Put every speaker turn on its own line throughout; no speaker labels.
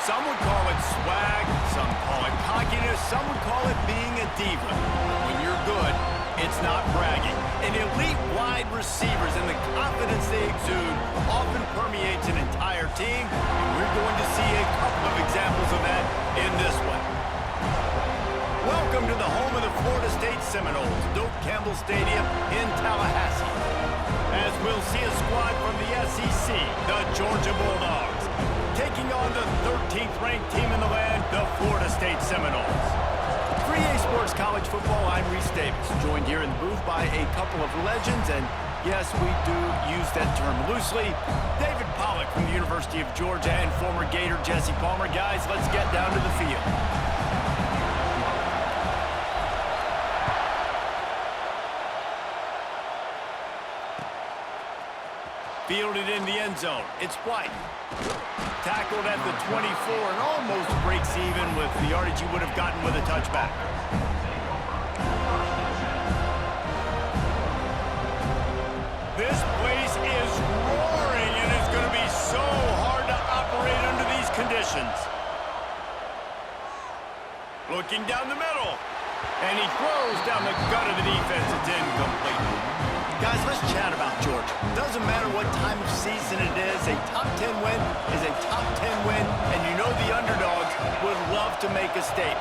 Some would call it swag, some call it cockiness, some would call it being a diva. When you're good, it's not bragging. And elite wide receivers and the confidence they exude often permeates an entire team. And we're going to see a couple of examples of that in this one. Welcome to the home of the Florida State Seminoles, Doak Campbell Stadium in Tallahassee. As we'll see a squad from the SEC, the Georgia Bulldogs, taking on the 13th ranked team in the land, the Florida State Seminoles. For EA Sports College Football, I'm Reese Davis, joined here in the booth by a couple of legends, and yes, we do use that term loosely. David Pollack from the University of Georgia and former Gator Jesse Palmer. Guys, let's get down to the field. Fielded in the end zone. It's White. Tackled at the 24 and almost breaks even with the yardage he would have gotten with a touchback. This place is roaring, and it's going to be so hard to operate under these conditions. Looking down the middle. And he throws down the gut of the defense. It's incomplete. Guys, let's chat about Georgia. Doesn't matter what time of season it is, a top 10 win is a top 10 win, and you know the underdogs would love to make a statement.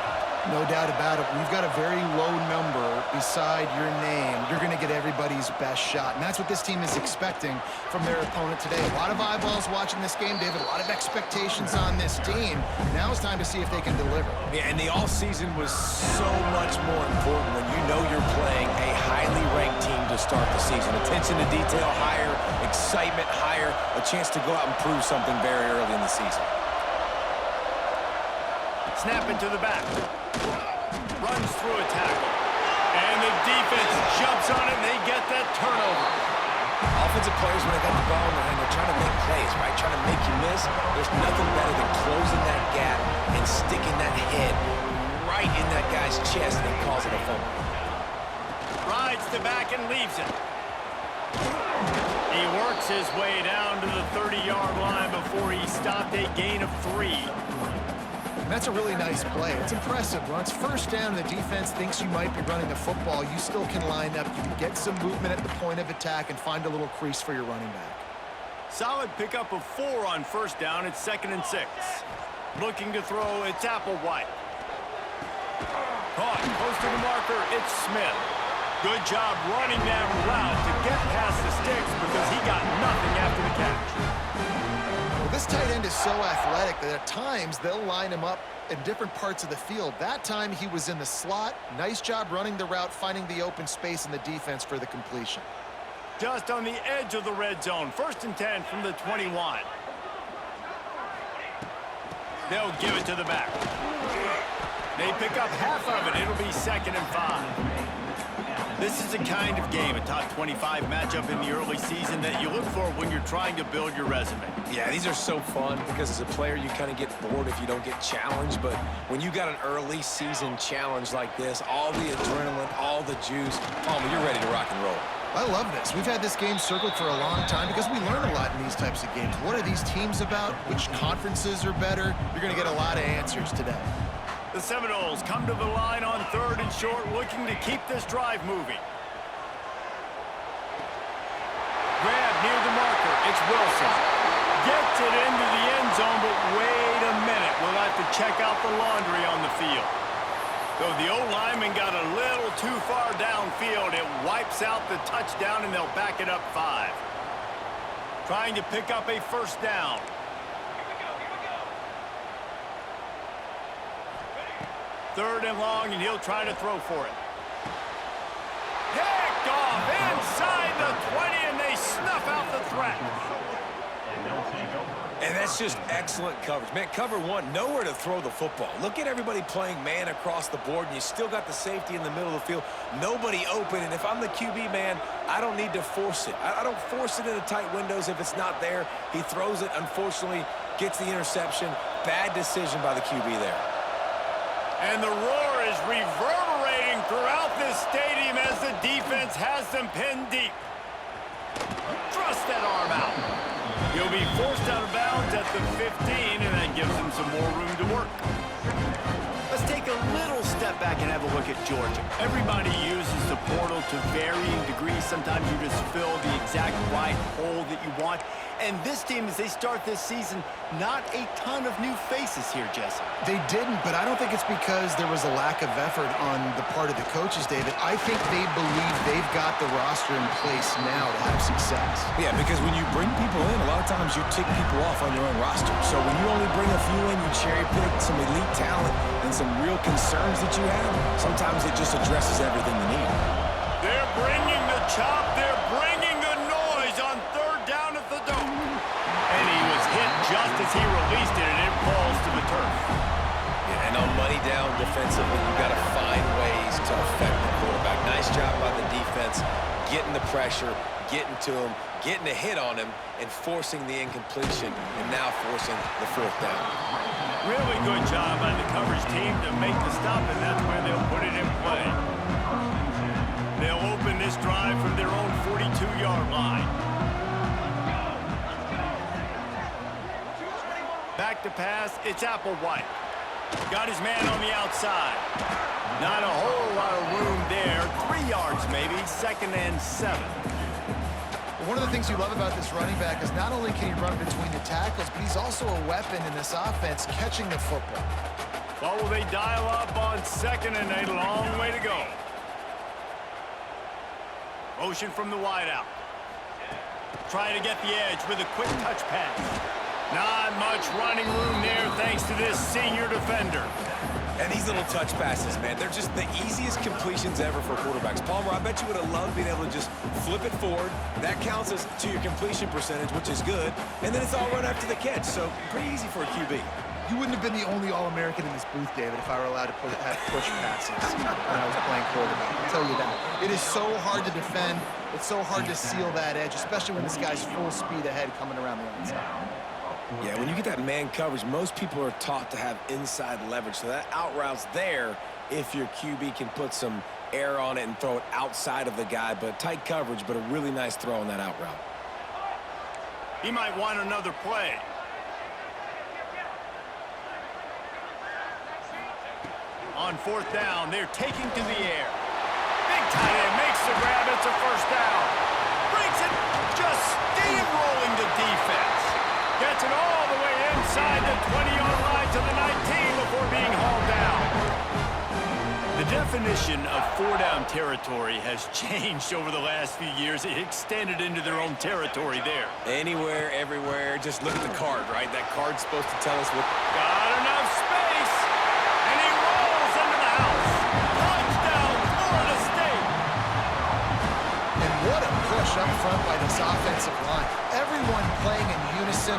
No doubt about it. We've got a very low number beside your name. You're going to get everybody's best shot, and that's what this team is expecting from their opponent today. A lot of eyeballs watching this game, David. A lot of expectations on this team. Now it's time to see if they can deliver.
Yeah, and the offseason was so much more important when you know you're playing a highly ranked team to start the season. Attention to detail higher, excitement higher, a chance to go out and prove something very early in the season.
Snap it to the back. Runs through a tackle. And the defense jumps on it, and they get that turnover.
Offensive players, when they got the ball in their hand, they're trying to make plays, right? Trying to make you miss. There's nothing better than closing that gap and sticking that head right in that guy's chest and causing a fumble.
Rides the back and leaves it. He works his way down to the 30-yard line before he stopped, a gain of 3.
That's a really nice play. It's impressive. Once first down, the defense thinks you might be running the football. You still can line up. You can get some movement at the point of attack and find a little crease for your running back.
Solid pickup of 4 on first down. It's 2nd and 6. Looking to throw, it's Applewhite. Caught close to the marker. It's Smith. Good job running that route to get past the sticks because he got nothing after the catch.
This tight end is so athletic that at times they'll line him up in different parts of the field. That time he was in the slot. Nice job running the route, finding the open space in the defense for the completion.
Just on the edge of the red zone. 1st and 10 from the 21. They'll give it to the back. They pick up half of it. It'll be 2nd and 5. This is the kind of game, a top 25 matchup in the early season, that you look for when you're trying to build your resume.
Yeah, these are so fun because as a player, you kind of get bored if you don't get challenged. But when you got an early season challenge like this, all the adrenaline, all the juice, Palmer, you're ready to rock and roll.
I love this. We've had this game circled for a long time because we learn a lot in these types of games. What are these teams about? Which conferences are better? You're going to get a lot of answers today.
The Seminoles come to the line on 3rd and short, looking to keep this drive moving. Grab near the marker. It's Wilson. Gets it into the end zone, but wait a minute. We'll have to check out the laundry on the field. So the O-lineman got a little too far downfield. It wipes out the touchdown, and they'll back it up 5. Trying to pick up a 1st down. Third and long, and he'll try to throw for it. Picked off inside the 20, and they snuff out the threat.
And that's just excellent coverage. Man, cover 1, nowhere to throw the football. Look at everybody playing man across the board, and you still got the safety in the middle of the field. Nobody open, and if I'm the QB, man, I don't need to force it. I don't force it into tight windows if it's not there. He throws it, unfortunately, gets the interception. Bad decision by the QB there.
And the roar is reverberating throughout this stadium as the defense has them pinned deep. Thrust that arm out. He'll be forced out of bounds at the 15, and that gives him some more room to work. Let's take a little step back and have a look at Georgia. Everybody uses the portal to varying degrees. Sometimes you just fill the exact right hole that you want. And this team, as they start this season, not a ton of new faces here, Jesse.
They didn't, but I don't think it's because there was a lack of effort on the part of the coaches, David. I think they believe they've got the roster in place now to have success.
Yeah, because when you bring people in, a lot of times you tick people off on your own roster. So when you only bring a few in, you cherry pick some elite talent and some real concerns that you have, sometimes it just addresses everything you need.
They're bringing the chop. They're bringing the noise on third down at the dome. And he was hit just as he released it, and it falls to the turf.
Yeah, and on money down defensively, you've got to find ways to affect the quarterback. Nice job by the defense, getting the pressure, getting to him, getting a hit on him, and forcing the incompletion, and now forcing the fourth down.
Really good job by the coverage team to make the stop, and that's where they'll put it in play. They'll open this drive from their own 42-yard line. Back to pass, it's Applewhite. Got his man on the outside. Not a whole lot of room there. 3 yards maybe, 2nd and 7.
One of the things you love about this running back is not only can he run between the tackles, but he's also a weapon in this offense catching the football.
Well, will they dial up on 2nd and 8? Long way to go. Motion from the wideout. Trying to get the edge with a quick touch pass. Not much running room there thanks to this senior defender.
And these little touch passes, man, they're just the easiest completions ever for quarterbacks. Palmer, I bet you would have loved being able to just flip it forward. That counts as to your completion percentage, which is good. And then it's all run after the catch, so pretty easy for a QB.
You wouldn't have been the only All-American in this booth, David, if I were allowed to have push passes when I was playing quarterback. I'll tell you that. It is so hard to defend. It's so hard to seal that edge, especially when this guy's full speed ahead coming around the outside.
Yeah, when you get that man coverage, most people are taught to have inside leverage. So that out route's there if your QB can put some air on it and throw it outside of the guy. But tight coverage, but a really nice throw on that out route.
He might want another play. On 4th down, they're taking to the air. Big tight end makes the grab. It's a 1st down. Brings it, just steamrolling the defense. Gets it all the way inside the 20-yard line to the 19 before being hauled down. The definition of 4-down territory has changed over the last few years. It extended into their own territory there.
Anywhere, everywhere, just look at the card, right? That card's supposed to tell us what...
Got enough space, and he rolls into the house. Touchdown, Florida State.
And what a push up front by this offensive line. Everyone playing in unison,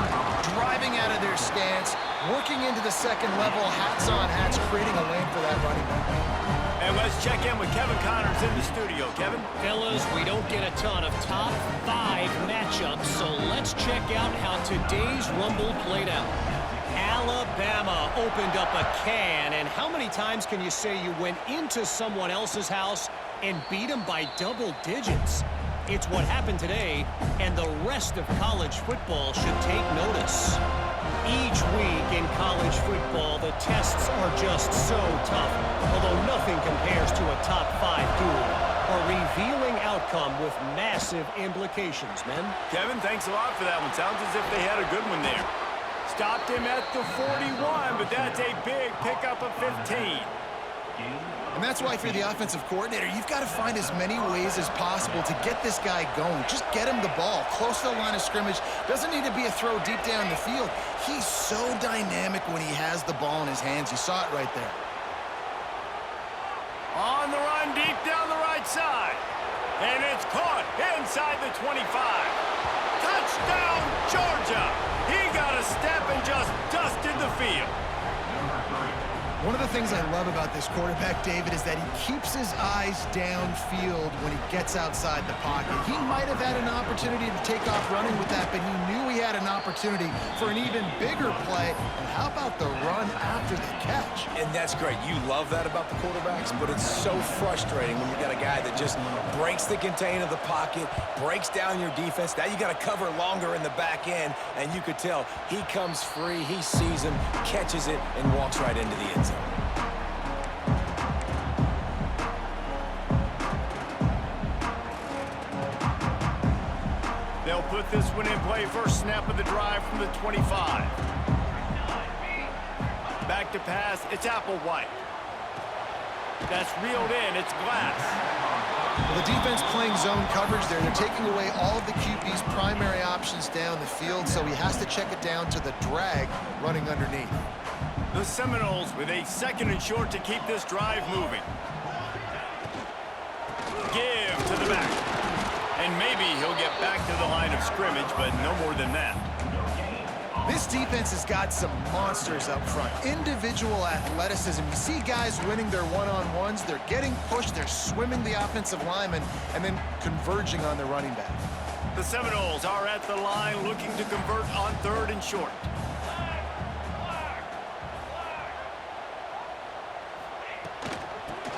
driving out of their stance, working into the second level, hats on hats, creating a lane for that running back.
And let's check in with Kevin Connors in the studio. Kevin?
Fellas, we don't get a ton of top 5 matchups, so let's check out how today's Rumble played out. Alabama opened up a can, and how many times can you say you went into someone else's house and beat them by double digits? It's what happened today, and the rest of college football should take notice. Each week in college football, the tests are just so tough, although nothing compares to a top 5 duel. A revealing outcome with massive implications, men.
Kevin, thanks a lot for that one. Sounds as if they had a good one there. Stopped him at the 41, but that's a big pickup of 15.
And that's why, if you're the offensive coordinator, you've got to find as many ways as possible to get this guy going. Just get him the ball close to the line of scrimmage. Doesn't need to be a throw deep down the field. He's so dynamic when he has the ball in his hands. You saw it right there.
On the run, deep down the right side. And it's caught inside the 25. Touchdown, Georgia. He got a step and just dusted the field.
One of the things I love about this quarterback, David, is that he keeps his eyes downfield when he gets outside the pocket. He might have had an opportunity to take off running with that, but he knew he had an opportunity for an even bigger play. And how about the run after the catch?
And that's great. You love that about the quarterbacks, but it's so frustrating when you got a guy that just breaks the contain of the pocket, breaks down your defense. Now you got to cover longer in the back end, and you could tell he comes free, he sees him, catches it, and walks right into the end zone.
They'll put this one in play first snap of the drive from the 25. Back to pass, it's Applewhite. That's reeled in, it's Glass.
Well, the defense playing zone coverage there. They're taking away all of the QB's primary options down the field, so he has to check it down to the drag running underneath.
The Seminoles with a 2nd and short to keep this drive moving. Give to the back. And maybe he'll get back to the line of scrimmage, but no more than that.
This defense has got some monsters up front. Individual athleticism. You see guys winning their one-on-ones. They're getting pushed. They're swimming the offensive lineman and then converging on their running back.
The Seminoles are at the line looking to convert on 3rd and short.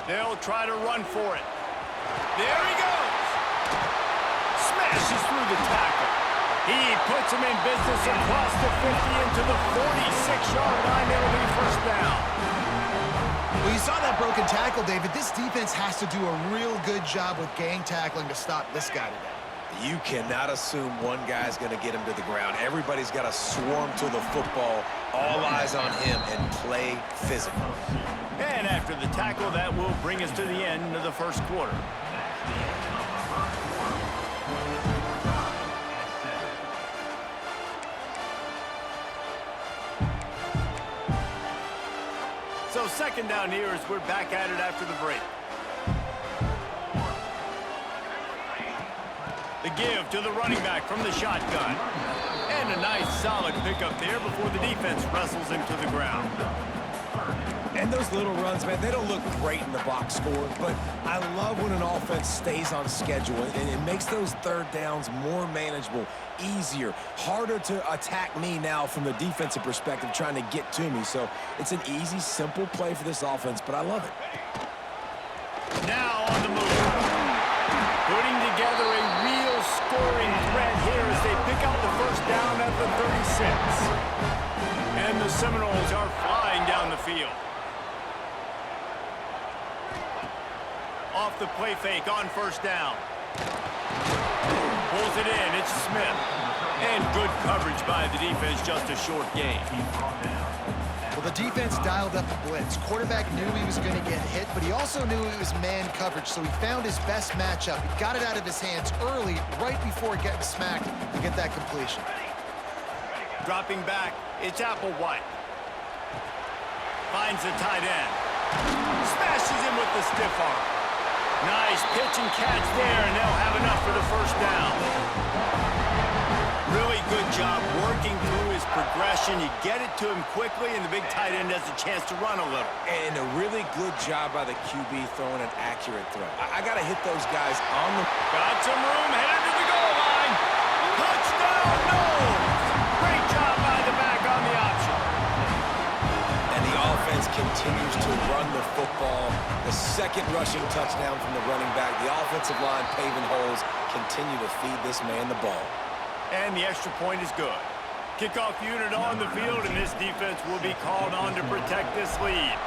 They'll try to run for it. There he goes. Smashes through the tackle. He puts him in business across the 50 into the 46-yard line. It'll be first down.
Well, you saw that broken tackle, David. This defense has to do a real good job with gang tackling to stop this guy today.
You cannot assume one guy's going to get him to the ground. Everybody's got to swarm to the football, all eyes on him, and play physical.
And after the tackle, that will bring us to the end of the first quarter. So 2nd down here as we're back at it after the break. The give to the running back from the shotgun. And a nice solid pickup there before the defense wrestles him to the ground.
And those little runs, man, they don't look great in the box score, but I love when an offense stays on schedule, and it makes those 3rd downs more manageable, easier, harder to attack me now from the defensive perspective trying to get to me. So it's an easy, simple play for this offense, but I love it.
Now on the move. Putting together a real scoring threat here as they pick up the first down at the 36. And the Seminoles are flying down the field. Off the play fake on first down. Pulls it in, it's Smith. And good coverage by the defense, just a short gain.
Well, the defense dialed up the blitz. Quarterback knew he was going to get hit, but he also knew it was man coverage, so he found his best matchup. He got it out of his hands early, right before getting smacked to get that completion.
Dropping back, it's Applewhite. Finds the tight end. Smashes him with the stiff arm. Nice pitch and catch there, and they'll have enough for the first down. Really good job working through his progression. You get it to him quickly, and the big tight end has a chance to run a little.
And a really good job by the QB throwing an accurate throw. I got to hit those guys on the...
Got some room, headed to the goal line. Touchdown, no! Great job by the back on the option.
And the offense continues to run the football. The 2nd rushing touchdown from the running back. The offensive line paving holes. Continue to feed this man the ball.
And the extra point is good. Kickoff unit on the field, and this defense will be called on to protect this lead.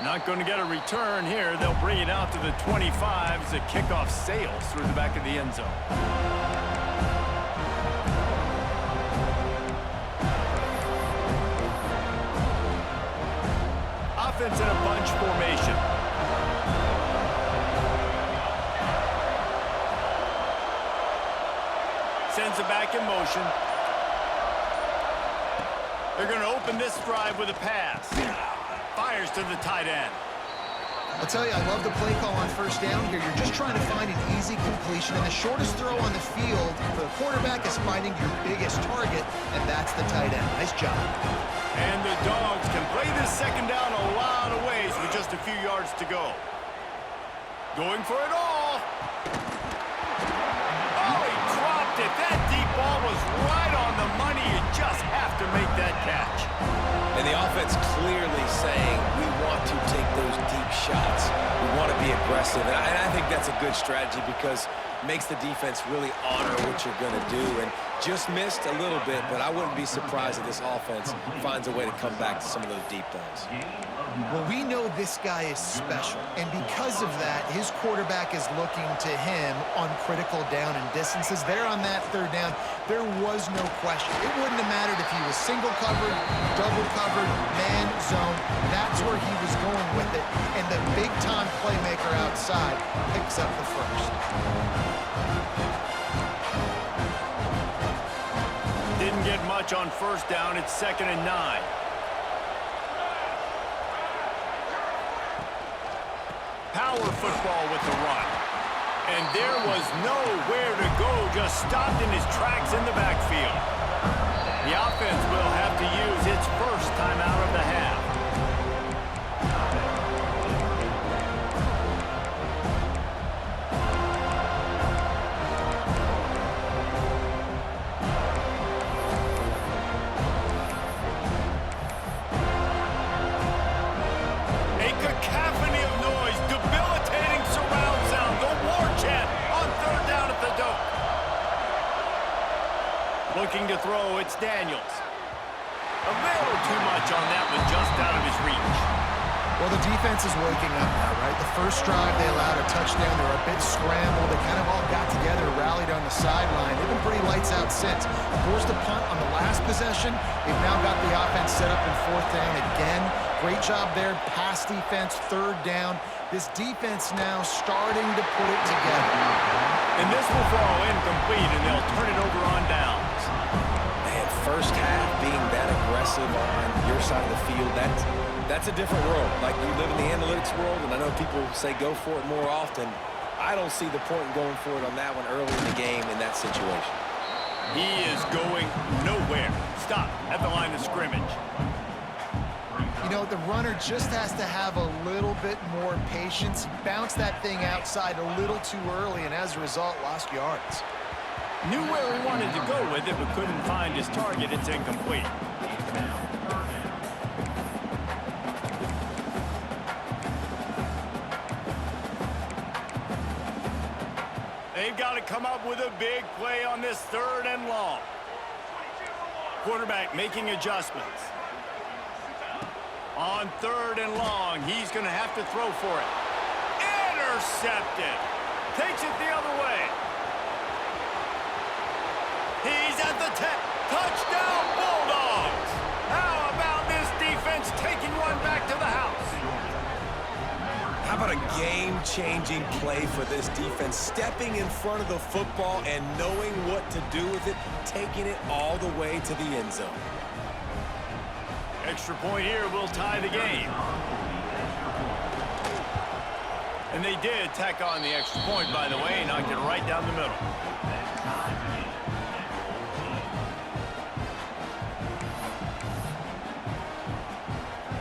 Not going to get a return here. They'll bring it out to the 25 as the kickoff sails through the back of the end zone. Offense in a bunch formation. Sends it back in motion. They're going to open this drive with a pass. Fires to the tight end.
I'll tell you, I love the play call on first down here. You're just trying to find an easy completion, and the shortest throw on the field for the quarterback is finding your biggest target, and that's the tight end. Nice job.
And the Dogs can play this second down a lot of ways with just a few yards to go. Going for it all. Oh, he dropped it. That deep ball was right on the money. You just have to make that catch.
And the offense clearly saying, we want to take those deep shots. We want to be aggressive. And I think that's a good strategy because it makes the defense really honor what you're going to do. And just missed a little bit, but I wouldn't be surprised if this offense finds a way to come back to some of those deep balls.
Well, we know this guy is special, and because of that, his quarterback is looking to him on critical down and distances. There on that third down, there was no question. It wouldn't have mattered if he was single covered, double covered, man zone. That's where he was going with it, and the big-time playmaker outside picks up the first.
Didn't get much on first down. It's 2nd and 9. Power football with the run. And there was nowhere to go, just stopped in his tracks in the backfield. The offense will have to use its first timeout of the half. Looking to throw, it's Daniels. A little too much on that one, just out of his reach.
Well, the defense is waking up now, right? The first drive, they allowed a touchdown. They were a bit scrambled. They kind of all got together, rallied on the sideline. They've been pretty lights out since. Forced a punt on the last possession. They've now got the offense set up in 4th down again. Great job there. Pass defense, 3rd down. This defense now starting to put it together.
And this will fall incomplete, and they'll turn it over on downs.
Man, first half being that aggressive on your side of the field, that's a different world. Like, you live in the analytics world, and I know people say go for it more often. I don't see the point in going for it on that one early in the game in that situation.
He is going nowhere. Stop at the line of scrimmage.
You know, the runner just has to have a little bit more patience. Bounce that thing outside a little too early, and as a result, lost yards.
Knew where he wanted to go with it, but couldn't find his target. It's incomplete. They've got to come up with a big play on this 3rd and long. Quarterback making adjustments. On 3rd and long, he's going to have to throw for it. Intercepted. Takes it the other way. He's at the 10. Touchdown, Bulldogs. How about this defense taking one back to the house?
How about a game-changing play for this defense? Stepping in front of the football and knowing what to do with it, taking it all the way to the end zone.
Extra point here will tie the game. And they did tack on the extra point, by the way, knocked it right down the middle.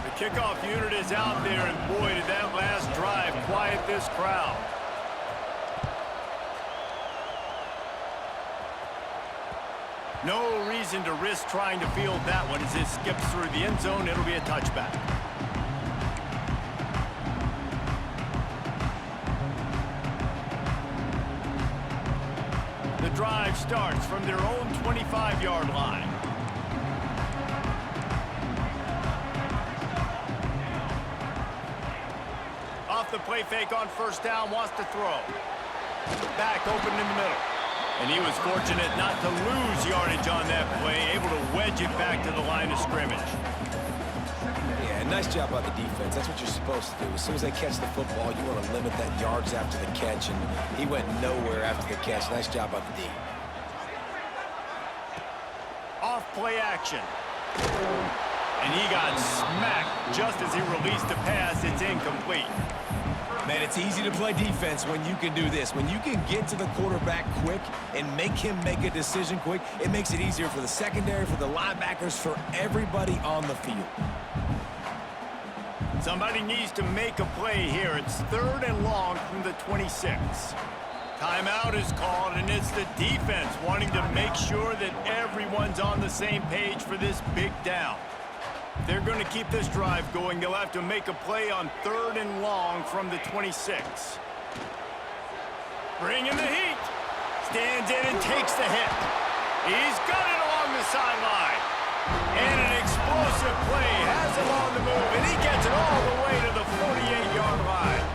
The kickoff unit is out there, and boy, did that last drive quiet this crowd. No reason to risk trying to field that one as it skips through the end zone. It'll be a touchback. The drive starts from their own 25-yard line. Off the play fake on first down, wants to throw. Back open in the middle. And he was fortunate not to lose yardage on that play, able to wedge it back to the line of scrimmage.
Yeah, nice job by the defense. That's what you're supposed to do. As soon as they catch the football, you want to limit that yards after the catch, and he went nowhere after the catch. Nice job by the D.
Off play action. And he got smacked just as he released the pass. It's incomplete.
Man, it's easy to play defense when you can do this. When you can get to the quarterback quick and make him make a decision quick, it makes it easier for the secondary, for the linebackers, for everybody on the field.
Somebody needs to make a play here. It's 3rd and long from the 26. Timeout is called, and it's the defense wanting to make sure that everyone's on the same page for this big down. If they're going to keep this drive going, they'll have to make a play on 3rd and long from the 26. Bringing the heat. Stands in and takes the hit. He's got it along the sideline. And an explosive play has him on the move, and he gets it all the way to the 48-yard line.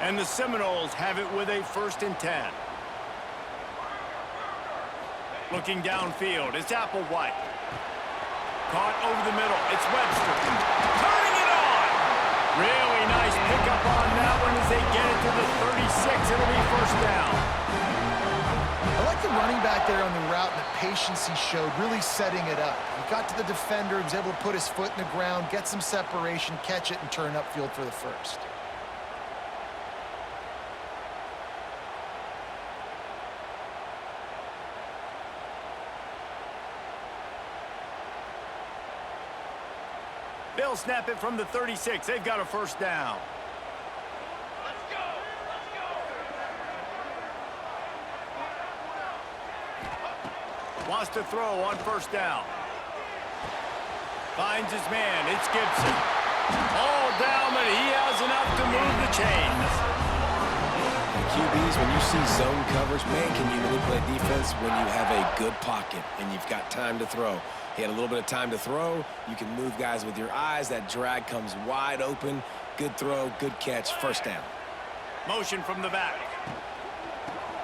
And the Seminoles have it with a 1st and 10. Looking downfield, it's Applewhite. Caught over the middle, it's Webster. Turning it on! Really nice pickup on that one as they get it to the 36. It'll be 1st down.
I like the running back there on the route and the patience he showed, really setting it up. He got to the defender, he was able to put his foot in the ground, get some separation, catch it, and turn upfield for the 1st.
They'll snap it from the 36. They've got a 1st down. Wants to throw on 1st down. Finds his man. It's Gibson. All down, but he has enough to move the chains.
And QBs, when you see zone coverage, man, can you manipulate defense when you have a good pocket and you've got time to throw. He had a little bit of time to throw. You can move guys with your eyes. That drag comes wide open. Good throw, good catch, 1st down.
Motion from the back.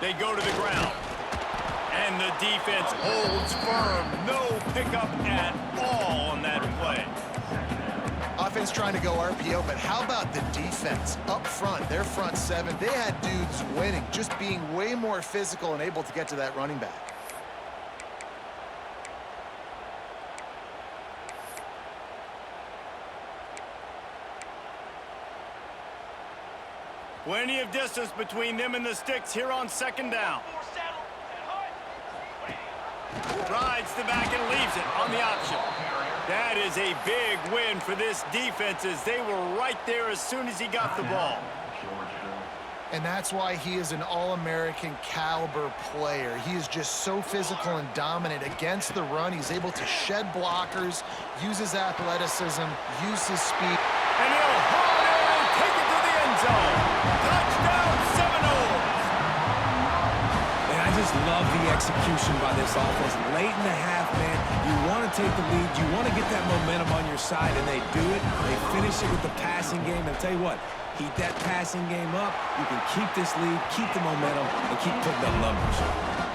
They go to the ground. And the defense holds firm. No pickup at all on that play.
Offense trying to go RPO, but how about the defense up front? Their front 7, they had dudes winning, just being way more physical and able to get to that running back.
Plenty of distance between them and the sticks here on 2nd down. Rides the back and leaves it on the option. That is a big win for this defense as they were right there as soon as he got the ball.
And that's why he is an All-American caliber player. He is just so physical and dominant against the run. He's able to shed blockers, use his athleticism, use his speed.
And he'll haul it in and take it to the end zone. Touchdown, Seminoles!
And I just love the execution by this offense. Late in the half, man, you want to take the lead. You want to get that momentum on your side, and they do it. They finish it with the passing game. And I'll tell you what, keep that passing game up. You can keep this lead, keep the momentum, and keep putting up numbers.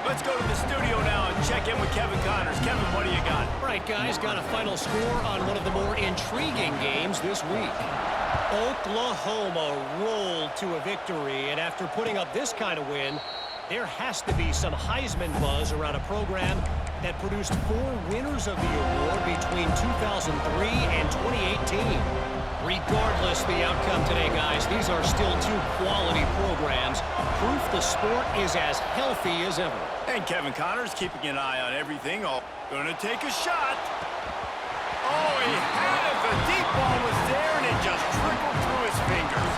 Let's go to the studio now and check in with Kevin Connors. Kevin, what do you got?
All right, guys, got a final score on one of the more intriguing games this week. Oklahoma rolled to a victory, and after putting up this kind of win, there has to be some Heisman buzz around a program that produced 4 winners of the award between 2003 and 2018. Regardless the outcome today, guys, these are still 2 quality programs. Proof the sport is as healthy as ever.
And Kevin Connors keeping an eye on everything. Oh, gonna take a shot. Oh, he had it. The deep ball was there, and it just trickled through his fingers.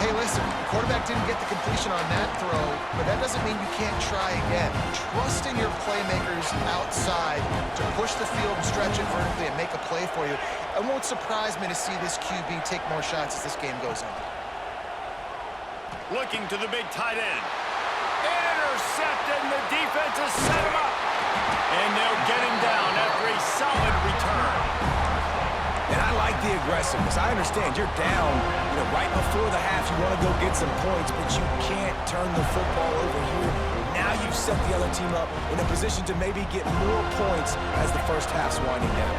Hey, listen, the quarterback didn't get the completion on that throw, but that doesn't mean you can't try again. Trust in your playmakers outside to push the field and stretch it vertically and make a play for you. It won't surprise me to see this QB take more shots as this game goes on.
Looking to the big tight end. Intercepted, and the defense has set him up. And they'll get him down after a solid return.
And I like the aggressiveness. I understand you're down, right before the half. You want to go get some points, but you can't turn the football over here. Now you've set the other team up in a position to maybe get more points as the first half's winding down.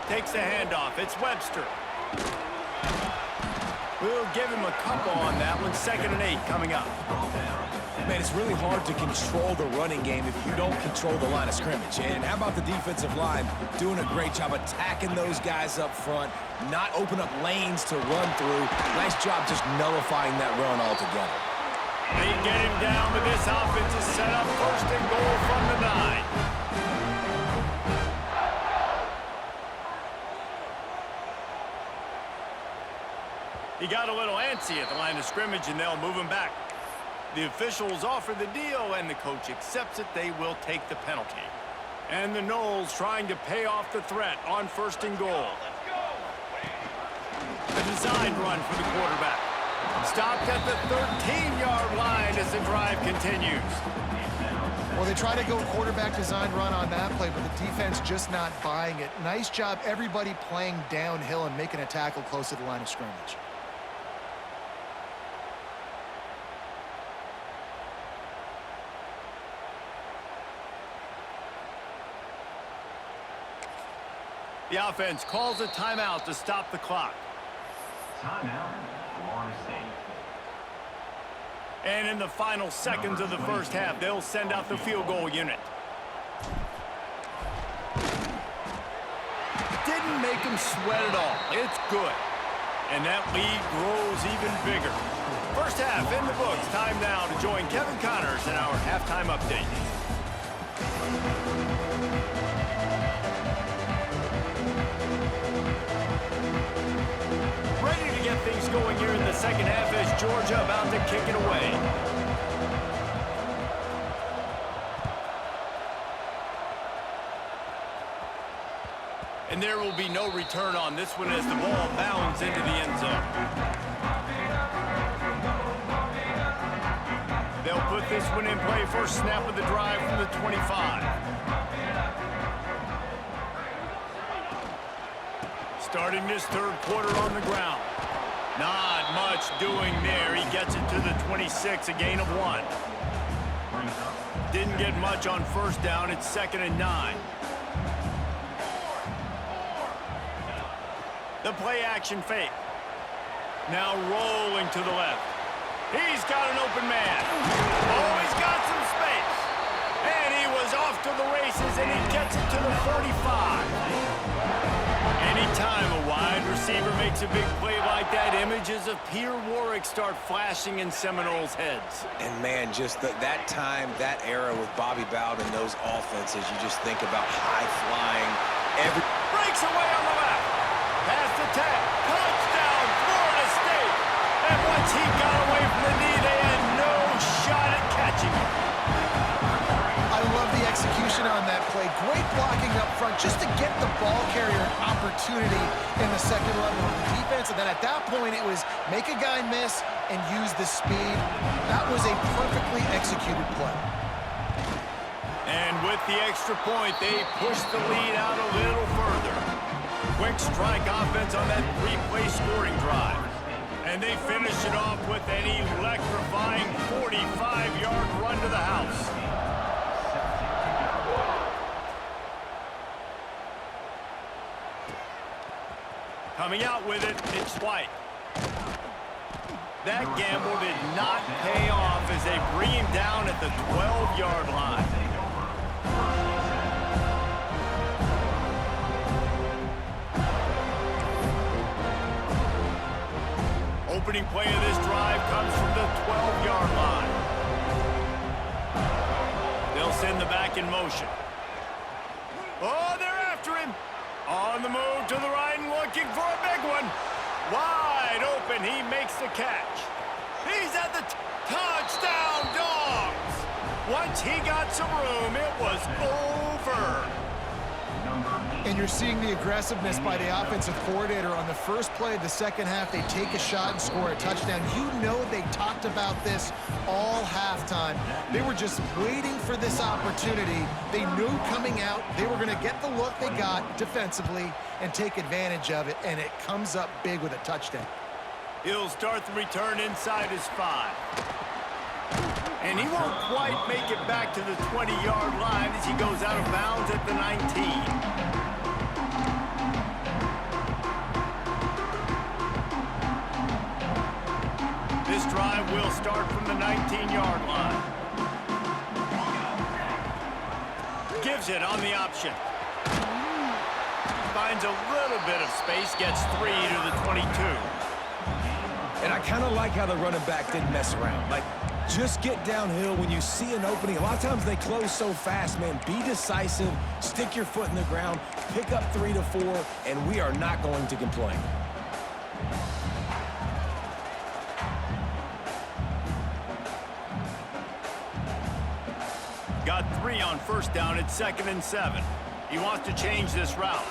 Takes the handoff. It's Webster. We'll give him a couple on that one. 2nd and 8 coming up.
Man, it's really hard to control the running game if you don't control the line of scrimmage. And how about the defensive line doing a great job attacking those guys up front, not open up lanes to run through. Nice job just nullifying that run altogether.
They get him down, but this offense is set up first and goal from the 9. He got a little antsy at the line of scrimmage, and they'll move him back. The officials offer the deal, and the coach accepts it. They will take the penalty. And the Noles trying to pay off the threat on first and goal. A design run for the quarterback. Stopped at the 13-yard line as the drive continues.
Well, they try to go quarterback design run on that play, but the defense just not buying it. Nice job, everybody playing downhill and making a tackle close to the line of scrimmage.
The offense calls a timeout to stop the clock.
Timeout, Florida State.
And in the final seconds of the first half, they'll send out the field goal unit. Didn't make him sweat at all. It's good. And that lead grows even bigger. First half in the books. Time now to join Kevin Connors in our halftime update. Ready to get things going here in the second half as Georgia about to kick it away. And there will be no return on this one as the ball bounds into the end zone. They'll put this one in play first snap of the drive from the 25. Starting this third quarter on the ground. Not much doing there. He gets it to the 26, a gain of 1. Didn't get much on first down. It's 2nd and 9. The play action fake. Now rolling to the left. He's got an open man. Oh, he's got some space. And he was off to the races, and he gets it to the 45. Anytime a wide receiver makes a big play like that, images of Peter Warrick start flashing in Seminoles' heads.
And, man, just that time, that era with Bobby Bowden and those offenses, you just think about high-flying.
Breaks away on the left. Past the 10. Touchdown, Florida State. And once he got away from the knee, they had no shot at catching him.
I love the execution on that play. Great blocking up front just to get the ball carrier an opportunity in the second level of the defense. And then at that point, it was make a guy miss and use the speed. That was a perfectly executed play.
And with the extra point, they pushed the lead out a little further. Quick strike offense on that 3-play scoring drive. And they finish it off with an electrifying 45-yard run to the house. Coming out with it, it's White. That gamble did not pay off as they bring him down at the 12-yard line. Opening play of this drive comes from the 12-yard line. They'll send the back in motion. Oh, they're after him. On the move to the right and looking for a big one. Wide open, he makes the catch. He's at the touchdown, Dogs. Once he got some room, it was over.
And you're seeing the aggressiveness by the offensive coordinator on the first play of the second half. They take a shot and score a touchdown. You know they talked about this all halftime. They were just waiting for this opportunity. They knew coming out they were going to get the look they got defensively and take advantage of it, and it comes up big with a touchdown.
He'll start the return inside his 5. And he won't quite make it back to the 20-yard line as he goes out of bounds at the 19. This drive will start from the 19-yard line. Gives it on the option. Finds a little bit of space, gets 3 to the 22.
And I kind of like how the running back didn't mess around. Like, just get downhill when you see an opening. A lot of times they close so fast, man. Be decisive, stick your foot in the ground, pick up 3 to 4, and we are not going to complain.
Got 3 on first down at 2nd and 7. He wants to change this route.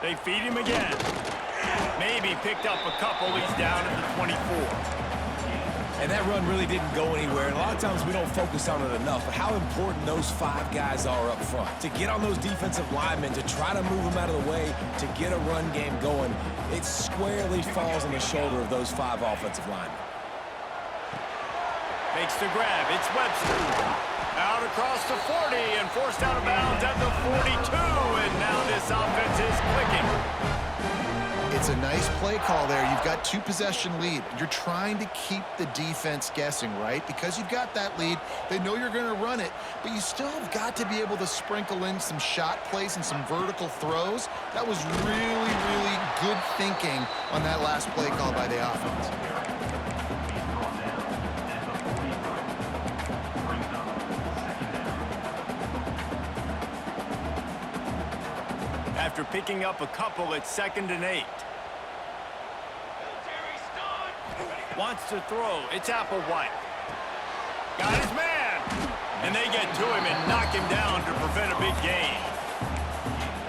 They feed him again. Maybe picked up a couple. He's down at the 24.
And that run really didn't go anywhere. And a lot of times we don't focus on it enough, but how important those 5 guys are up front. To get on those defensive linemen, to try to move them out of the way, to get a run game going, it squarely falls on the shoulder of those 5 offensive linemen.
Makes the grab. It's Webster. Out across the 40 and forced out of bounds at the 42. And now this offense is clicking.
It's a nice play call there. You've got 2-possession lead. You're trying to keep the defense guessing, right? Because you've got that lead, they know you're going to run it, but you still have got to be able to sprinkle in some shot plays and some vertical throws. That was really, really good thinking on that last play call by the offense.
After picking up a couple at 2nd and 8. Wants to throw. It's Applewhite. Got his man. And they get to him and knock him down to prevent a big gain.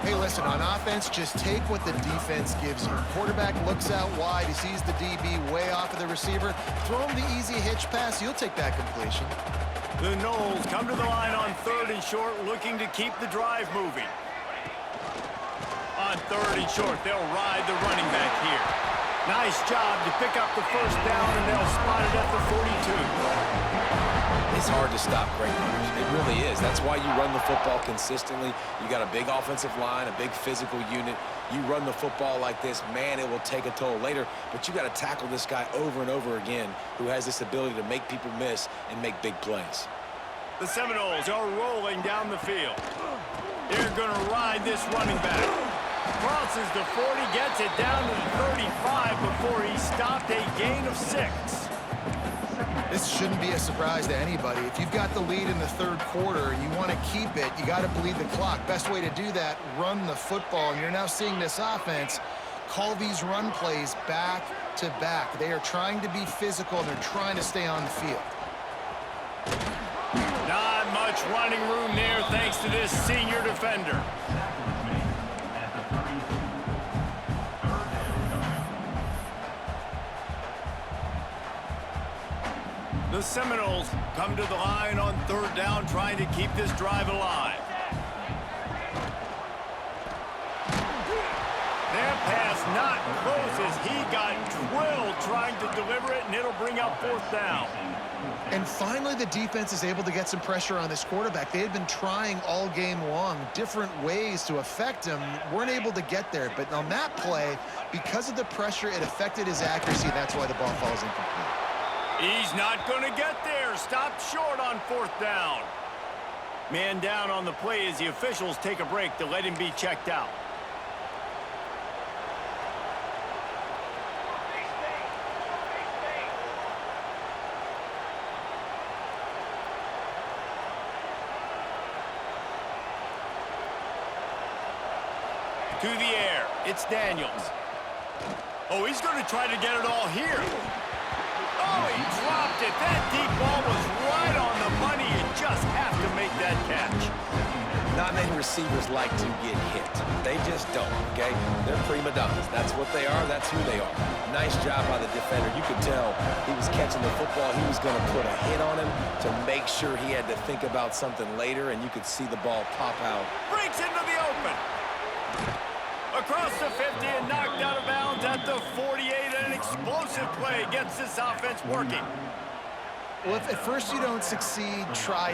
Hey, listen, on offense, just take what the defense gives you. Quarterback looks out wide. He sees the DB way off of the receiver. Throw him the easy hitch pass. You'll take that completion.
The Knowles come to the line on 3rd and short, looking to keep the drive moving. On 3rd and short, they'll ride the running back here. Nice job to pick up the first down, and they'll spot it at the 42.
It's hard to stop great runners. It really is. That's why you run the football consistently. You got a big offensive line, a big physical unit. You run the football like this, man, it will take a toll later. But you got to tackle this guy over and over again who has this ability to make people miss and make big plays.
The Seminoles are rolling down the field. They're going to ride this running back. Crosses the 40, gets it down to the 35 before he stopped, a gain of 6.
This shouldn't be a surprise to anybody. If you've got the lead in the 3rd quarter and you want to keep it, you got to bleed the clock. Best way to do that, run the football. And you're now seeing this offense call these run plays back to back. They are trying to be physical, and they're trying to stay on the field.
Not much running room there thanks to this senior defender. The Seminoles come to the line on 3rd down, trying to keep this drive alive. Their pass not close as he got drilled trying to deliver it, and it'll bring up 4th down.
And finally, the defense is able to get some pressure on this quarterback. They had been trying all game long different ways to affect him, weren't able to get there. But on that play, because of the pressure, it affected his accuracy. That's why the ball falls incomplete.
He's not going to get there. Stopped short on 4th down. Man down on the play as the officials take a break to let him be checked out. To the air. It's Daniels. Oh, he's going to try to get it all here. Oh, he dropped it. That deep ball was right on the money. You just have to make that catch.
Not many receivers like to get hit. They just don't, okay? They're prima donnas. That's what they are. That's who they are. Nice job by the defender. You could tell he was catching the football. He was going to put a hit on him to make sure he had to think about something later, and you could see the ball pop out.
Breaks into the open. Across the 50 and knocked out of bounds at the 48. An explosive play gets this offense working.
Well, if at first you don't succeed, try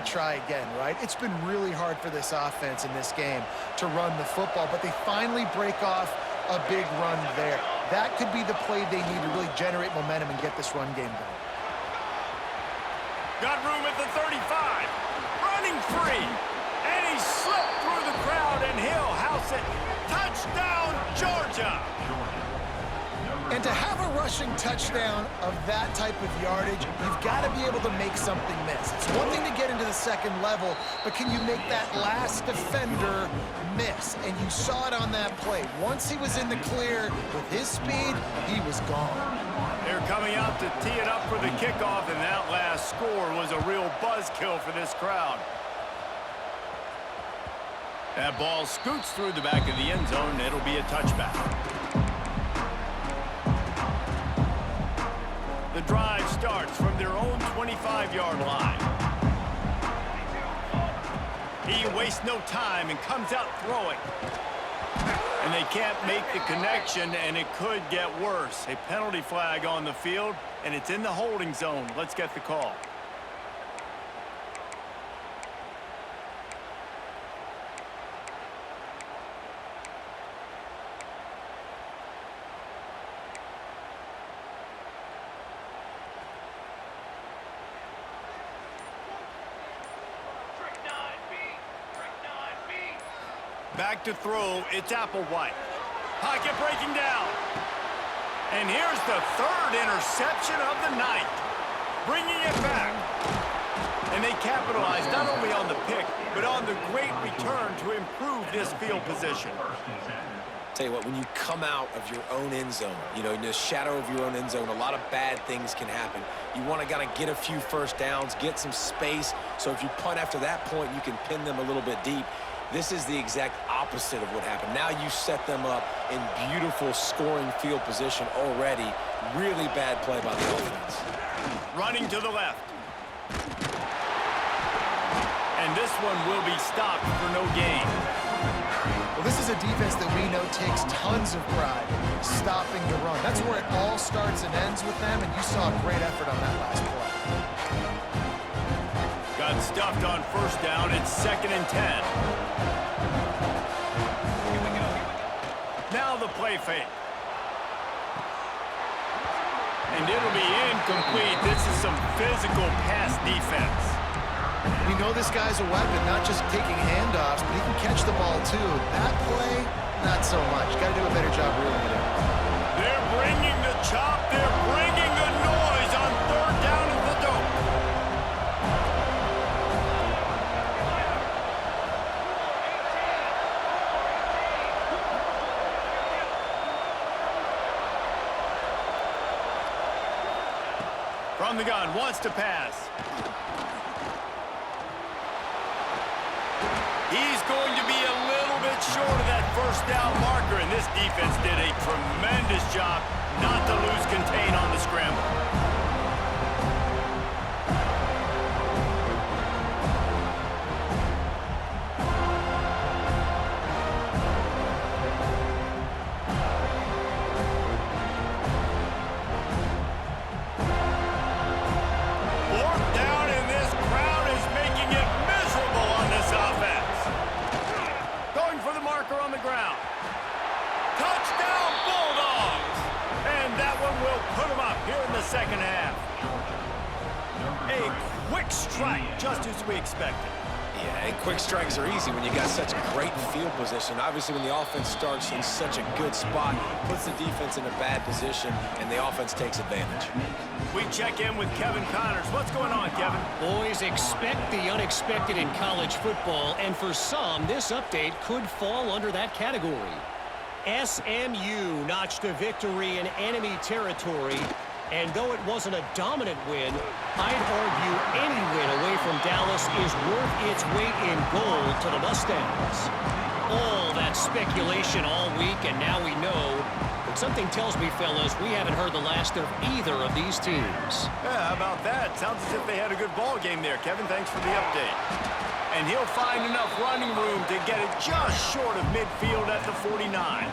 again, right? It's been really hard for this offense in this game to run the football, but they finally break off a big run there. That could be the play they need to really generate momentum and get this run game going.
Got room at the 35. Running free. And he slipped through the crowd, and he'll house it. Touchdown, Georgia.
And to have a rushing touchdown of that type of yardage, you've got to be able to make something miss. It's one thing to get into the second level, but can you make that last defender miss? And you saw it on that play. Once he was in the clear with his speed, he was gone.
They're coming out to tee it up for the kickoff, and that last score was a real buzzkill for this crowd. That ball scoots through the back of the end zone, and it'll be a touchback. The drive starts from their own 25-yard line. He wastes no time and comes out throwing. And they can't make the connection, and it could get worse. A penalty flag on the field, and it's in the holding zone. Let's get the call. Back to throw, it's Applewhite. Pocket breaking down. And here's the third interception of the night. Bringing it back. And they capitalize not only on the pick, but on the great return to improve this field position.
Tell you what, when you come out of your own end zone, you know, in the shadow of your own end zone, a lot of bad things can happen. You want to kind of get a few first downs, get some space, so if you punt after that point, you can pin them a little bit deep. This is the exact opposite of what happened. Now you set them up in beautiful scoring field position already. Really bad play by the offense.
Running to the left. And this one will be stopped for no gain.
Well, this is a defense that we know takes tons of pride stopping the run. That's where it all starts and ends with them, and you saw a great effort on that last play.
Got stuffed on first down. It's 2nd and 10. Now the play fake. And it'll be incomplete. This is some physical pass defense.
We know this guy's a weapon, not just taking handoffs, but he can catch the ball too. That play, not so much. Got to do a better job reeling it in.
They're bringing the chop. They're bringing the noise on 3rd down at the dope. From the gun, wants to pass. He's going to be a little bit short of that first down marker, and this defense did a tremendous job not to lose contain on the scramble. Second half. A quick strike, just as we expected.
Yeah, and quick strikes are easy when you got such great field position. Obviously, when the offense starts in such a good spot, puts the defense in a bad position, and the offense takes advantage.
We check in with Kevin Connors. What's going on, Kevin?
Boys, expect the unexpected in college football, and for some, this update could fall under that category. SMU notched a victory in enemy territory. And though it wasn't a dominant win, I'd argue any win away from Dallas is worth its weight in gold to the Mustangs. All that speculation all week, and now we know. But something tells me, fellas, we haven't heard the last of either of these teams.
Yeah, how about that? Sounds as if they had a good ball game there. Kevin, thanks for the update. And he'll find enough running room to get it just short of midfield at the 49.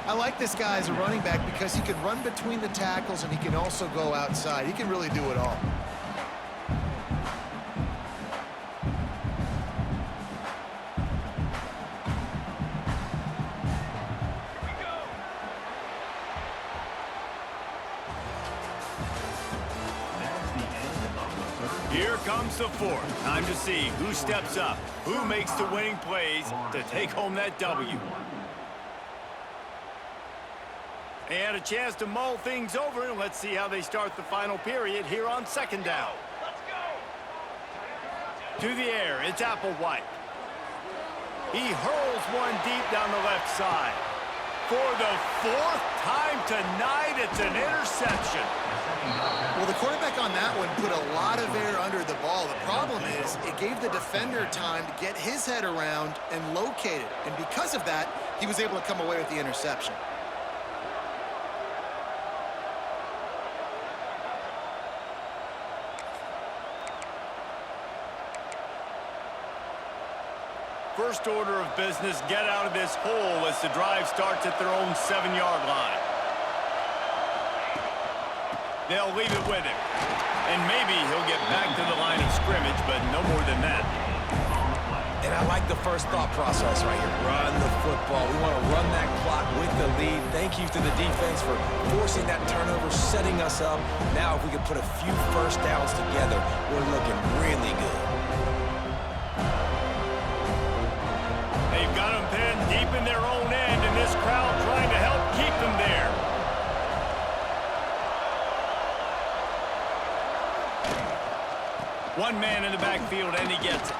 I like this guy as a running back because he can run between the tackles and he can also go outside. He can really do it all.
That's the end of the
Here comes the fourth. Time to see who steps up, who makes the winning plays to take home that W. They had a chance to mull things over, and let's see how they start the final period here on second down. To the air, it's Applewhite. He hurls one deep down the left side. For the fourth time tonight, it's an interception.
Well, the quarterback on that one put a lot of air under the ball. The problem is it gave the defender time to get his head around and locate it. And because of that, he was able to come away with the interception.
First order of business, get out of this hole as the drive starts at their own 7-yard line. They'll leave it with him. And maybe he'll get back to the line of scrimmage, but no more than that.
And I like the first thought process right here. Run the football. We want to run that clock with the lead. Thank you to the defense for forcing that turnover, setting us up. Now if we could put a few first downs together, we're looking really good.
They've got them pinned deep in their own end, and this crowd trying to help keep them there. One man in the backfield, and he gets it.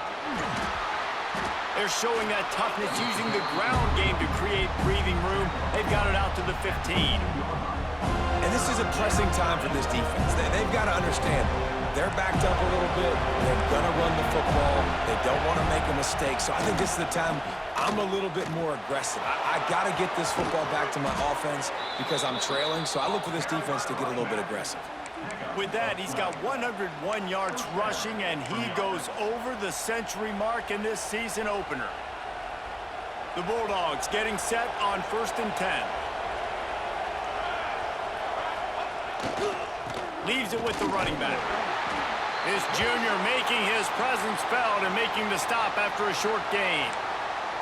They're showing that toughness using the ground game to create breathing room. They've got it out to the 15.
And this is a pressing time for this defense. They've got to understand they're backed up a little bit. They're going to run the football. They don't want to make a mistake. So I think this is the time I'm a little bit more aggressive. I got to get this football back to my offense because I'm trailing. So I look for this defense to get a little bit aggressive.
With that, he's got 101 yards rushing, and he goes over the century mark in this season opener. The Bulldogs getting set on 1st and 10. Leaves it with the running back. This junior making his presence felt and making the stop after a short gain.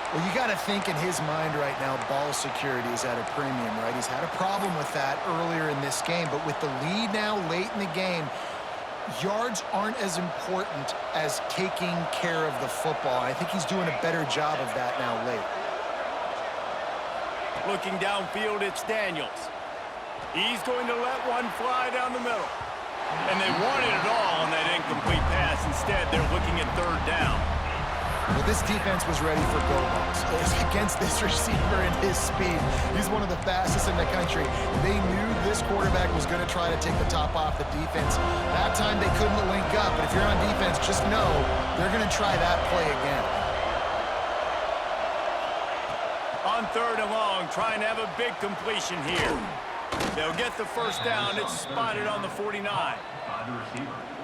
Well, you got to think in his mind right now, ball security is at a premium, right? He's had a problem with that earlier in this game, but with the lead now late in the game, yards aren't as important as taking care of the football. I think he's doing a better job of that now late.
Looking downfield, it's Daniels. He's going to let one fly down the middle. And they wanted it all on that incomplete pass. Instead, they're looking at 3rd down.
Well, this defense was ready for go-balls against this receiver and his speed. He's one of the fastest in the country. They knew this quarterback was going to try to take the top off the defense. That time they couldn't link up, but if you're on defense, just know they're going to try that play again.
On 3rd and long, trying to have a big completion here. They'll get the first down. It's spotted on the 49.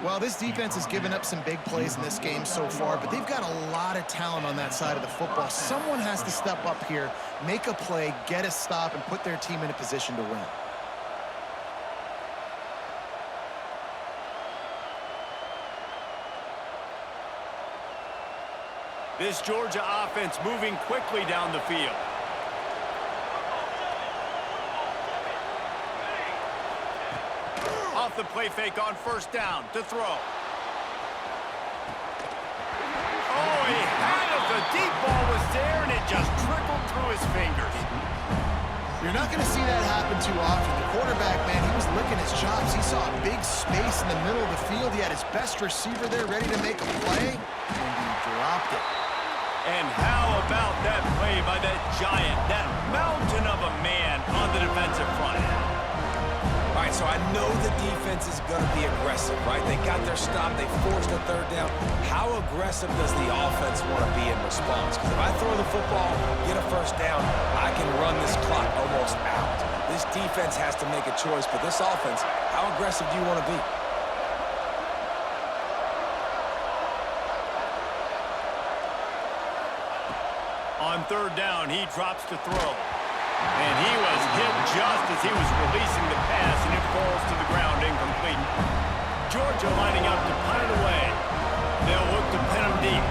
Well, this defense has given up some big plays in this game so far, but they've got a lot of talent on that side of the football. Someone has to step up here, make a play, get a stop, and put their team in a position to win.
This Georgia offense moving quickly down the field. Off the play fake on 1st down to throw. Oh, he had it. The deep ball was there, and it just trickled through his fingers.
You're not going to see that happen too often. The quarterback, man, he was licking his chops. He saw a big space in the middle of the field. He had his best receiver there ready to make a play, and he dropped it.
And how about that play by that giant, that mountain of a man on the defensive front?
All right, so I know the defense is going to be aggressive, right? They got their stop. They forced a 3rd down. How aggressive does the offense want to be in response? Because if I throw the football, get a 1st down, I can run this clock almost out. This defense has to make a choice, but this offense, how aggressive do you want to be?
On 3rd down, he drops to throw. And he was hit just as he was releasing the pass, and it falls to the ground incomplete. Georgia lining up to punt it away. They'll look to pin him deep.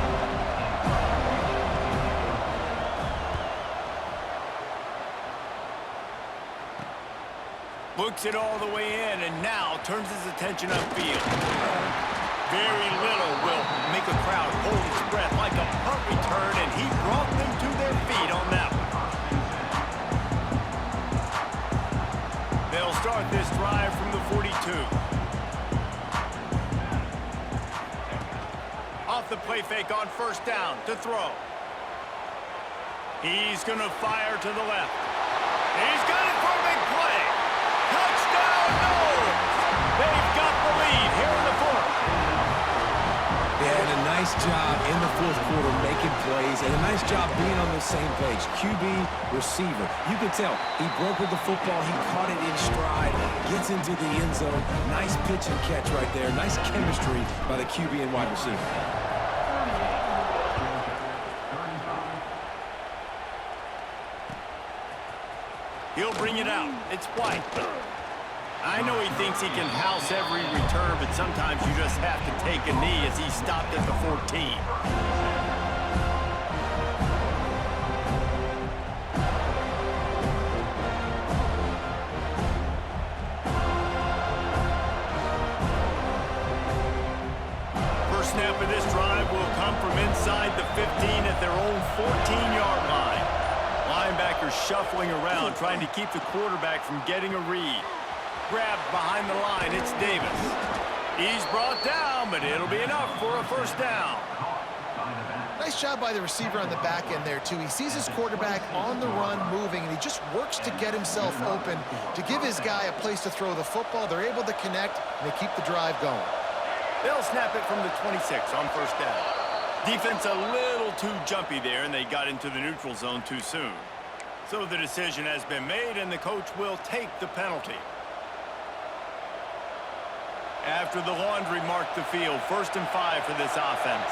Looks it all the way in, and now turns his attention upfield. Very little will make a crowd hold its breath like a punt return, and he brought them to their feet on that one. They'll start this drive from the 42. Off the play fake on first down to throw. He's going to fire to the left. He's got it for a big play. Touchdown, no! They've got the lead here in the fourth.
Yeah, and a nice job in the fourth quarter making plays, and a nice job being on the same page. QB, receiver. You can tell he broke with the football. He caught it in stride, gets into the end zone. Nice pitch and catch right there. Nice chemistry by the QB and wide receiver.
He'll bring it out. It's White. I know he thinks he can house every return, but sometimes you just have to take a knee as he stopped at the 14. First snap of this drive will come from inside the 15 at their own 14-yard line. Linebackers shuffling around, trying to keep the quarterback from getting a read. Grabbed behind the line, it's Davis. He's brought down, but it'll be enough for a first down.
Nice job by the receiver on the back end there, too. He sees his quarterback on the run moving, and he just works to get himself open to give his guy a place to throw the football. They're able to connect, and they keep the drive going.
They'll snap it from the 26 on first down. Defense a little too jumpy there, and they got into the neutral zone too soon. So the decision has been made, and the coach will take the penalty. After the laundry marked the field, 1st and 5 for this offense.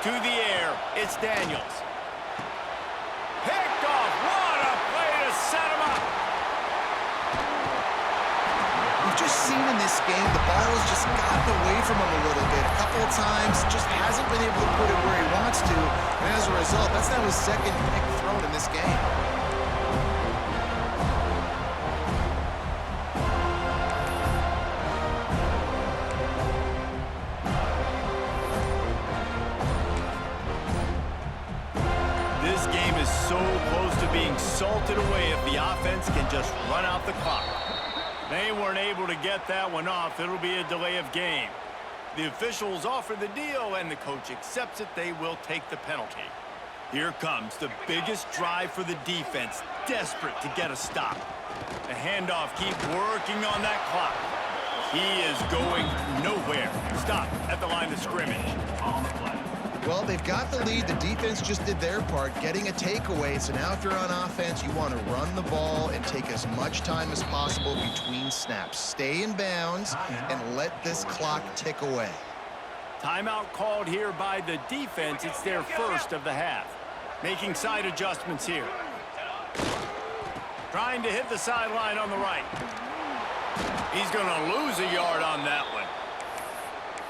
To the air, it's Daniels. Picked off. What a play to set him up.
We've just seen in this game the ball has just gotten away from him a little bit. A couple of times, just hasn't been able to put it where he wants to. And as a result, that's now his second pick thrown in this game.
This game is so close to being salted away if the offense can just run out the clock. They weren't able to get that one off. It'll be a delay of game. The officials offer the deal, and the coach accepts it. They will take the penalty. Here comes the biggest drive for the defense, desperate to get a stop. The handoff keeps working on that clock. He is going nowhere. Stop at the line of scrimmage.
Well, they've got the lead. The defense just did their part, getting a takeaway. So now if you're on offense, you want to run the ball and take as much time as possible between snaps. Stay in bounds and let this clock tick away.
Timeout called here by the defense. It's their first of the half. Making side adjustments here. Trying to hit the sideline on the right. He's going to lose a yard on that one.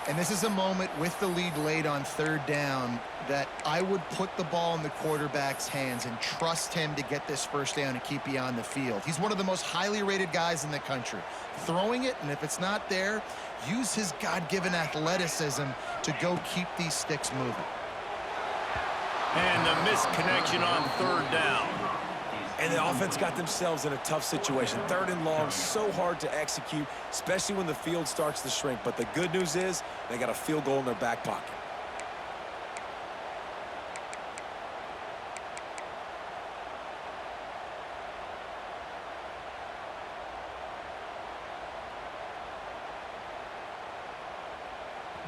And this is a moment with the lead late on 3rd down that I would put the ball in the quarterback's hands and trust him to get this first down and keep you on the field. He's one of the most highly rated guys in the country. Throwing it, and if it's not there, use his God-given athleticism to go keep these sticks moving.
And the missed connection on 3rd down.
And the offense got themselves in a tough situation. 3rd and long, so hard to execute, especially when the field starts to shrink. But the good news is they got a field goal in their back pocket.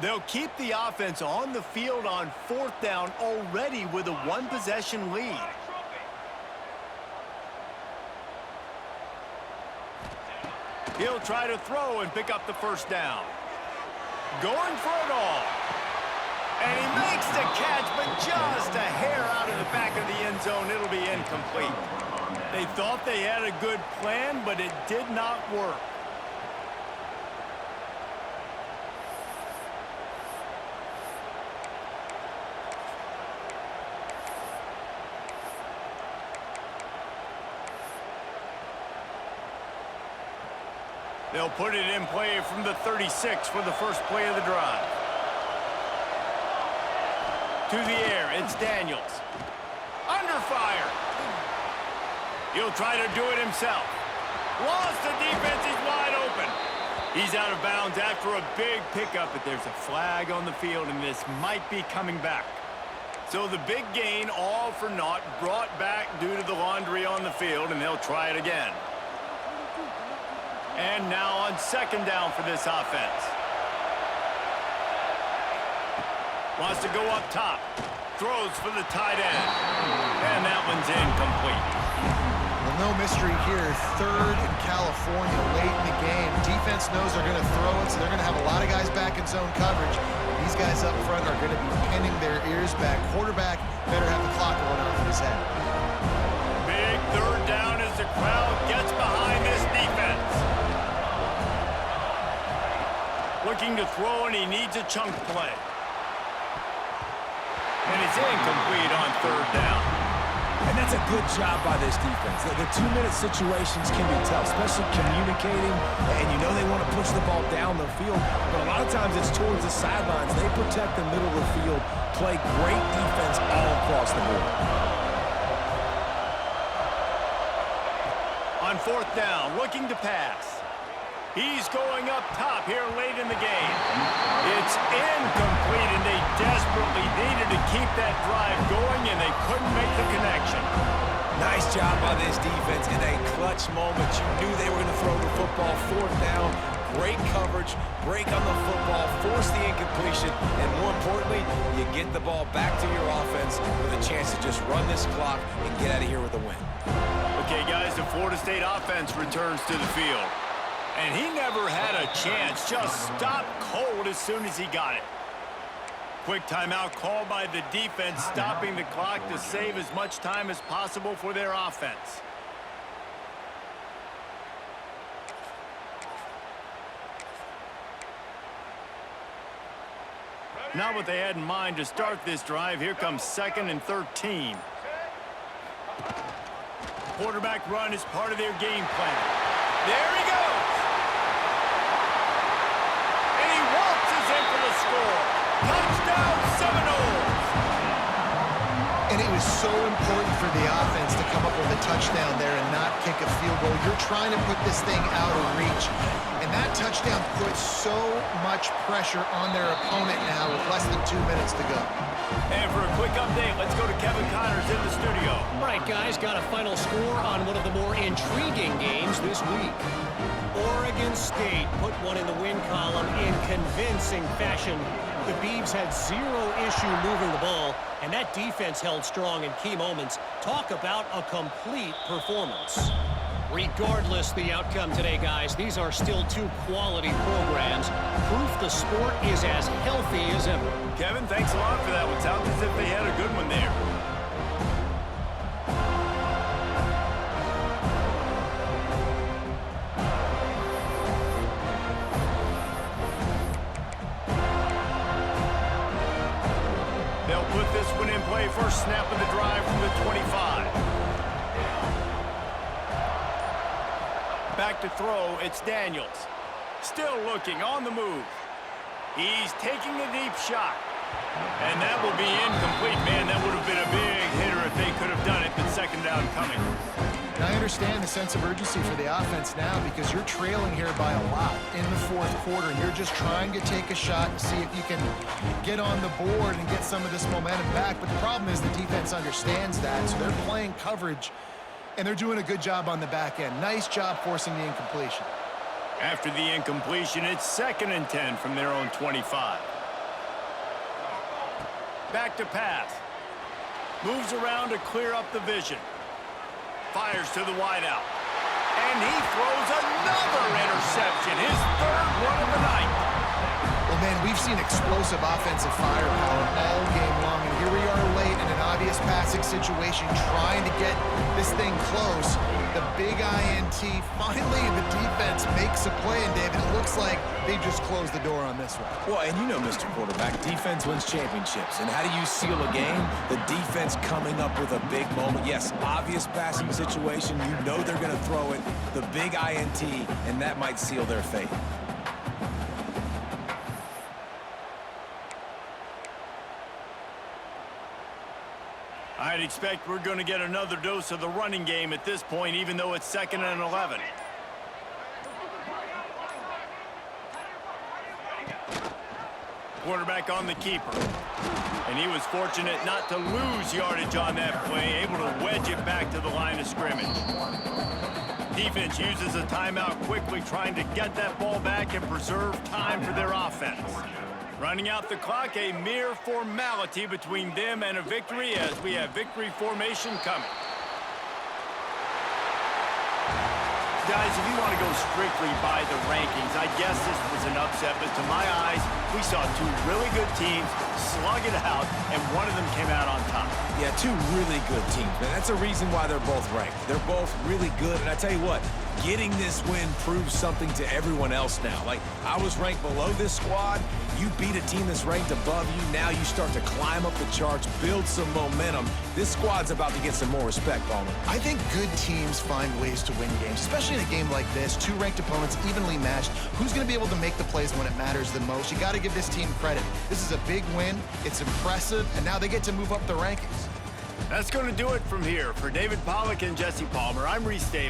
They'll keep the offense on the field on 4th down already with a 1-possession lead. He'll try to throw and pick up the first down. Going for it all. And he makes the catch, but just a hair out of the back of the end zone. It'll be incomplete. They thought they had a good plan, but it did not work. They'll put it in play from the 36 for the first play of the drive. To the air, it's Daniels. Under fire. He'll try to do it himself. Lost the defense, he's wide open. He's out of bounds after a big pickup, but there's a flag on the field, and this might be coming back. So the big gain, all for naught, brought back due to the laundry on the field, and they'll try it again. And now on second down for this offense. Wants to go up top. Throws for the tight end. And that one's incomplete.
Well, no mystery here. Third in California late in the game. Defense knows they're going to throw it, so they're going to have a lot of guys back in zone coverage. These guys up front are going to be pinning their ears back. Quarterback better have the clock going off in his head.
Big third down as the crowd gets behind this defense. Looking to throw, and he needs a chunk play. And it's incomplete on third down.
And that's a good job by this defense. The two-minute situations can be tough, especially communicating, and you know they want to push the ball down the field, but a lot of times it's towards the sidelines. They protect the middle of the field, play great defense all across the board.
On fourth down, looking to pass. He's going up top here late in the game. It's incomplete, and they desperately needed to keep that drive going, and they couldn't make the connection.
Nice job by this defense in a clutch moment. You knew they were going to throw the football. Fourth down, great coverage, break on the football, force the incompletion, and more importantly, you get the ball back to your offense with a chance to just run this clock and get out of here with a win.
Okay, guys, the Florida State offense returns to the field. And he never had a chance, just stopped cold as soon as he got it. Quick timeout called by the defense, stopping the clock to save as much time as possible for their offense. Not what they had in mind to start this drive. Here comes 2nd and 13. Quarterback run is part of their game plan. There he goes. Touchdown Seminoles!
And it was so important for the offense to come up with a touchdown there and not kick a field goal. You're trying to put this thing out of reach. And that touchdown puts so much pressure on their opponent now with less than 2 minutes to go.
And for a quick update, let's go to Kevin Connors in the studio.
All right, guys, got a final score on one of the more intriguing games this week. Oregon State put one in the win column in convincing fashion. The Beavs had zero issue moving the ball, and that defense held strong in key moments. Talk about a complete performance. Regardless the outcome today, guys, these are still two quality programs. Proof the sport is as healthy as ever.
Kevin, thanks a lot for that one. Sounds as if they had a good one there. They'll put this one in play. First snap of the drive from the 25. Back to throw, it's Daniels. Still looking, on the move. He's taking a deep shot. And that will be incomplete. Man, that would have been a big hitter if they could have done it, but second down coming.
And I understand the sense of urgency for the offense now because you're trailing here by a lot in the fourth quarter, and you're just trying to take a shot and see if you can get on the board and get some of this momentum back. But the problem is the defense understands that, so they're playing coverage, and they're doing a good job on the back end. Nice job forcing the incompletion.
After the incompletion, it's 2nd and 10 from their own 25. Back to pass. Moves around to clear up the vision. Fires to the wideout. And he throws another interception. His third one of the night.
Well, man, we've seen explosive offensive firepower all game long, and here we are late in an obvious passing situation, trying to get this thing close. The big INT, finally the defense makes a play, and David, it looks like they just closed the door on this one.
Well, and you know, Mr. Quarterback, defense wins championships. And how do you seal a game? The defense coming up with a big moment. Yes, obvious passing situation. You know they're going to throw it. The big INT, and that might seal their fate.
I'd expect we're going to get another dose of the running game at this point, even though it's 2nd and 11. Quarterback on the keeper. And he was fortunate not to lose yardage on that play, able to wedge it back to the line of scrimmage. Defense uses a timeout quickly, trying to get that ball back and preserve time for their offense. Running out the clock, a mere formality between them and a victory as we have victory formation coming. Guys, if you want to go strictly by the rankings, I guess this was an upset, but to my eyes, we saw two really good teams slug it out, and one of them came out on top.
Yeah, two really good teams, man. That's a reason why they're both ranked. They're both really good, and I tell you what, getting this win proves something to everyone else now. Like, I was ranked below this squad. You beat a team that's ranked above you. Now you start to climb up the charts, build some momentum. This squad's about to get some more respect, Palmer.
I think good teams find ways to win games, especially in a game like this. Two ranked opponents evenly matched. Who's going to be able to make the plays when it matters the most? You got to give this team credit. This is a big win. It's impressive, and now they get to move up the rankings.
That's going to do it from here. For David Pollack and Jesse Palmer, I'm Reese Davis.